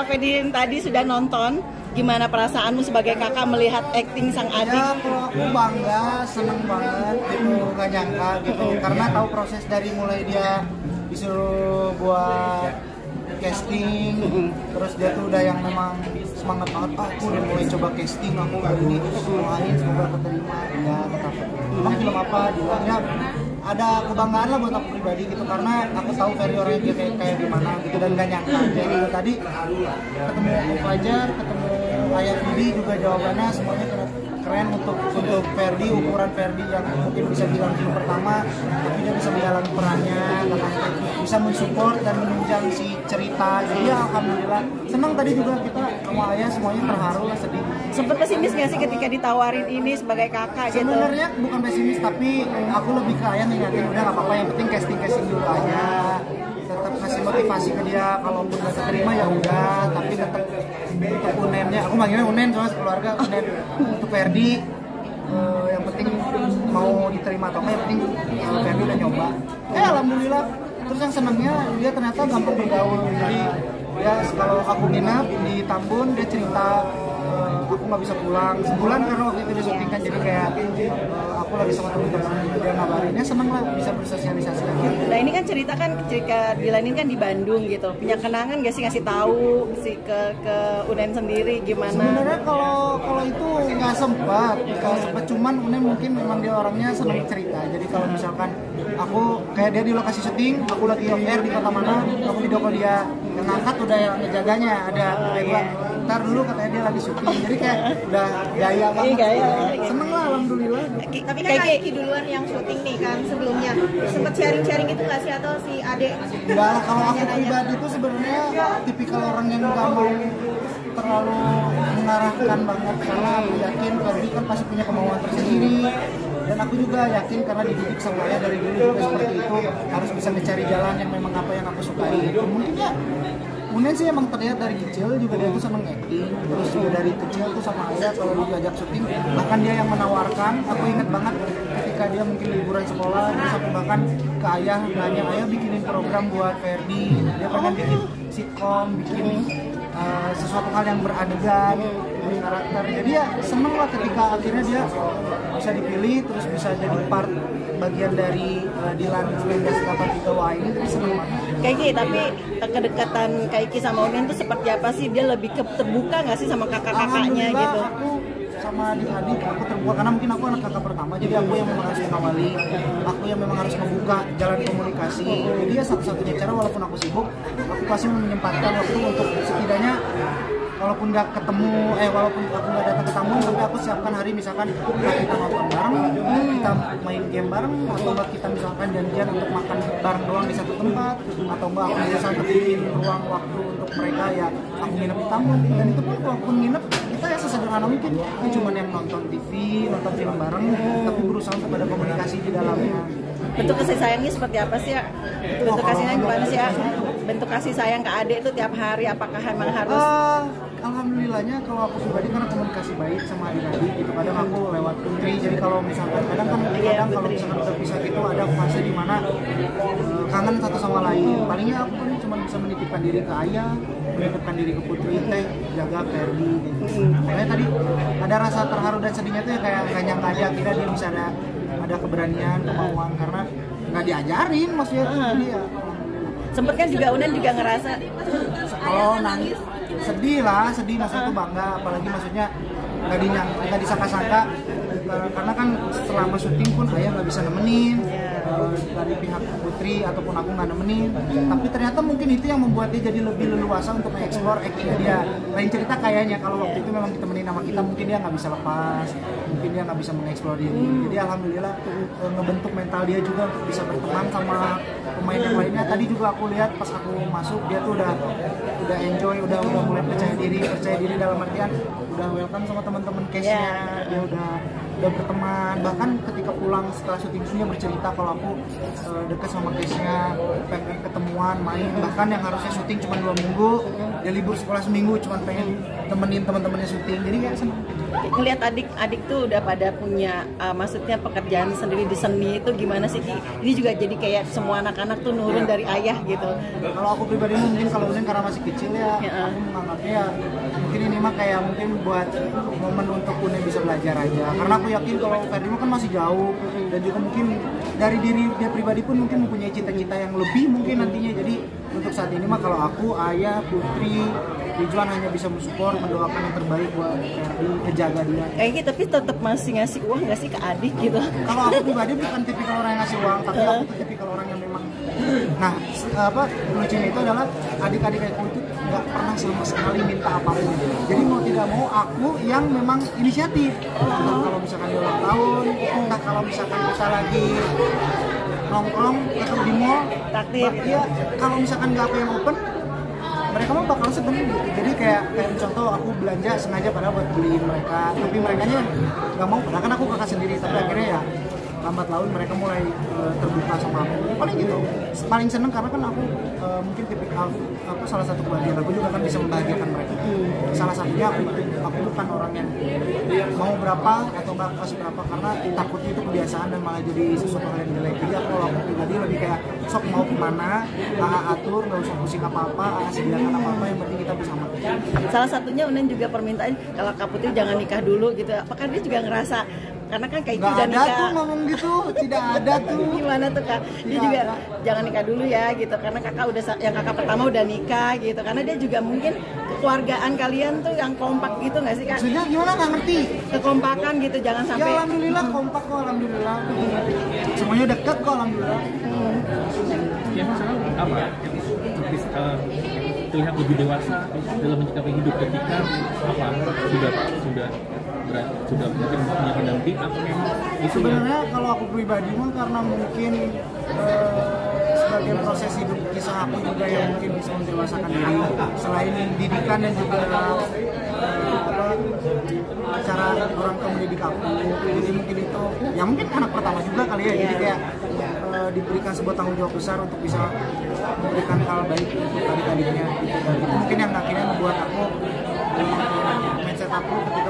Fedin tadi sudah nonton, gimana perasaanmu sebagai kakak melihat acting sang adik? Ya kalau aku bangga, seneng banget gitu, gak nyangka gitu, karena tahu proses dari mulai dia disuruh buat casting, terus dia tuh udah yang memang semangat banget, aku udah mulai coba casting, aku kali ini doain semoga keterima, ya tetap. Emang film apa? Dia ada kebanggaan lah buat aku pribadi gitu, karena aku tahu Ferdi orangnya dia kayak gimana gitu, dan gak nyangka. Jadi tadi ketemu Fajar, ketemu Ayah Budi juga jawabannya semuanya keren untuk Ferdi, ukuran Ferdi yang mungkin bisa bilang film pertama, tapi dia bisa menjalani perannya, bisa mensupport dan menunjang si cerita. Jadi ya alhamdulillah senang. Tadi juga kita sama Ayah semuanya terharu lah, sedih. Sempet pesimis gak sih ketika ditawarin ini sebagai kakak gitu? Sebenarnya bukan pesimis, tapi aku lebih ke Ayah ngingatin udah gak apa-apa, yang penting casting dulu aja, tetap kasih motivasi ke dia, kalaupun gak terima ya udah, tapi tetap untuk Unennya, aku manggilnya Unen soalnya sekeluarga, Unen untuk Ferdi, yang penting mau diterima atau enggak, yang penting Ferdi udah nyoba. Alhamdulillah. Terus yang senangnya dia ternyata gampang bergaul, jadi ya kalau aku nginap di Tambun dia cerita aku nggak bisa pulang sebulan karena waktu itu dia syuting kan, jadi kayak aku lagi sama teman-teman, dia ngabarinnya, seneng lah bisa bersosialisasi lagi. Nah ini kan cerita kan ketika dilanin kan di Bandung gitu, punya kenangan gak sih ngasih tahu sih ke Unen sendiri gimana? Sebenarnya kalau itu nggak sempat, cuman Unen mungkin memang dia orangnya senang cerita, jadi kalau misalkan aku kayak dia di lokasi syuting, aku lagi off air di kota mana, aku video call dia, yang ngangkat udah yang ngejaganya ada, ntar dulu katanya dia lagi syuting, jadi kayak udah gaya banget. Seneng lah alhamdulillah. Tapi kan Kaiki duluan yang syuting nih kan sebelumnya, sempet sharing-sharing gitu nggak sih, atau si Ade? Enggak lah, kalau aku pribadi itu sebenarnya tipikal orang yang nggak mau terlalu mengarahkan banget, karena aku yakin Ferdi kan pasti punya kemauan tersendiri, dan aku juga yakin karena dididik sama ayah dari dulu juga seperti itu, harus bisa mencari jalan yang memang apa yang aku sukai. Mungkin ya Unen sih emang terlihat dari kecil juga dia tuh seneng acting, terus juga dari kecil tuh sama ayah kalau diajak syuting, bahkan dia yang menawarkan. Aku inget banget ketika dia mungkin liburan sekolah, terus aku bahkan ke ayah nanya, ayah bikinin program buat Ferdi, dia pengen bikin sitkom, bikin sesuatu hal yang beradegan, karakter. Jadi ya seneng lah ketika akhirnya dia bisa dipilih, terus bisa jadi part bagian dari Dilan 1983 ini, seneng banget. Kaiki, tapi kedekatan Kaiki sama Unen tuh seperti apa sih? Dia lebih terbuka nggak sih sama kakak-kakaknya gitu? Aku sama adik-adik aku terbuka karena mungkin aku anak kakak pertama, jadi aku yang memang harus mengawali, aku yang memang harus membuka jalan komunikasi. Jadi ya satu-satunya cara, walaupun aku sibuk, aku pasti menyempatkan waktu untuk setidaknya walaupun nggak ketemu, walaupun aku nggak datang ke tamu, tapi aku siapkan hari misalkan kita nonton bareng, kita main game bareng, atau enggak kita misalkan janjian untuk makan bareng doang di satu tempat, atau enggak aku bisa bikin ruang waktu untuk mereka, ya aku nginep di tamu. Dan itu pun walaupun nginep, kita ya sesederhana mungkin, cuma yang nonton TV, nonton film bareng, tapi berusaha untuk ada komunikasi di dalamnya. Bentuk kasih sayangnya seperti apa sih ya? Bentuk kasih sayang gimana sih ya? Bentuk kasih sayang ke adik itu tiap hari, apakah emang harus? Alhamdulillahnya kalau aku pribadi karena komunikasi baik sama adik-adik gitu. Kadang aku lewat Putri, jadi kalau misalkan kadang kalau misalkan udah pisah gitu, ada fase dimana kangen satu sama lain. Palingnya aku kan cuma bisa menitipkan diri ke ayah, menitipkan diri ke Putri, jaga Ferdi gitu. Makanya tadi ada rasa terharu dan sedihnya tuh ya, kayak nggak nyangka aja akhirnya dia bisa ada keberanian, kemauan, karena nggak diajarin maksudnya. Jadi ya Sempet kan juga Unen juga ngerasa kalau nangis sedih maksudnya itu bangga, apalagi maksudnya nggak disangka-sangka, karena kan selama syuting pun ayah nggak bisa nemenin dari pihak Putri ataupun aku nggak nemenin, tapi ternyata mungkin itu yang membuat dia jadi lebih leluasa untuk mengeksplor actingnya dia. Lain cerita kayaknya kalau waktu itu memang ditemenin sama kita, mungkin dia nggak bisa lepas, mungkin dia nggak bisa mengeksplor diri. Jadi alhamdulillah ngebentuk mental dia juga untuk bisa berteman sama pemain yang lainnya. Tadi juga aku lihat pas aku masuk, dia tuh udah enjoy, udah mulai percaya diri dalam artian udah welcome sama teman-teman case-nya, dia udah berteman. Bahkan ketika pulang setelah syuting dia bercerita kalau aku deket sama case-nya, pengen ketemuan, main. Bahkan yang harusnya syuting cuma 2 minggu, dia libur sekolah seminggu, cuma pengen temenin teman-temannya syuting. Jadi kayak seneng. ngelihat adik-adik tuh udah pada punya maksudnya pekerjaan sendiri di seni itu gimana sih Ki? Ini juga jadi kayak semua anak-anak tuh nurun dari ayah gitu. Kalau aku pribadi mungkin kalau mungkin karena masih kecil ya, aku menganggapnya ya mungkin ini mah kayak mungkin buat momen untuk Une bisa belajar aja. Karena aku yakin kalau Ferdinand kan masih jauh dan juga mungkin dari diri dia pribadi pun mungkin mempunyai cita-cita yang lebih mungkin nantinya. Jadi untuk saat ini mah kalau aku, ayah, putri, Ridwan hanya bisa mensupport, mendoakan yang terbaik buat Ferdi, ngejaga dia. Kayak gitu, tapi tetap masih ngasih uang nggak sih ke adik gitu? Kalau aku pribadi bukan tipikal orang yang ngasih uang, tapi aku tuh tipikal orang yang memang. Nah, lucunya itu adalah adik-adik aku itu nggak pernah sama sekali minta apapun. Jadi mau tidak mau aku yang memang inisiatif. Entah kalau misalkan dia ulang tahun, entah kalau misalkan kita lagi nongkrong atau di mall, Traktir. ya kalau misalkan nggak aku yang open, mereka mah bakal seneng gitu. Jadi kayak contoh aku belanja sengaja padahal buat beliin mereka, tapi mereka nya nggak mau. Padahal kan aku kakak sendiri, tapi akhirnya ya lambat laun mereka mulai terbuka sama aku. Paling gitu, paling seneng karena kan aku mungkin tipikal aku salah satu kebahagiaan aku juga kan bisa membahagiakan mereka. Salah satunya aku bukan orang yang mau berapa atau nggak kasih berapa karena takutnya itu kebiasaan dan malah jadi sesuatu hal yang jelek. Jadi kalau aku pribadi lebih kayak sok mau kemana, atur, nggak usah pusing apa-apa, sediakan apa-apa, yang penting kita bersama. Salah satunya Unen juga permintaan kalau Kak Putri jangan nikah dulu gitu. Apakah dia juga ngerasa karena kan kayak itu udah nikah? Nggak ada tuh ngomong gitu, tidak ada tuh. Gimana tuh Kak? Dia juga jangan nikah dulu ya gitu karena kakak udah yang kakak pertama udah nikah gitu. Karena dia juga mungkin kekeluargaan kalian tuh yang kompak gitu nggak sih Kak? Maksudnya gimana nggak ngerti? Kekompakan gitu jangan sampai. Ya alhamdulillah kompak kok, alhamdulillah. Semuanya dekat kok, alhamdulillah. Ya masalah apa? Terlihat lebih dewasa dalam menyikapi hidup ketika apa sudah mungkin punya pendamping atau memang itu sebenarnya kalau aku pribadi mah karena mungkin sebagai proses hidup kisah aku juga yang mungkin bisa mendewasakan diri selain didikan dan juga cara orang tua mendidik aku. Jadi mungkin itu ya mungkin anak pertama juga kali ya, jadi kayak diberikan sebuah tanggung jawab besar untuk bisa memberikan hal baik untuk adik-adiknya. Itu mungkin yang akhirnya membuat aku mindset aku ketika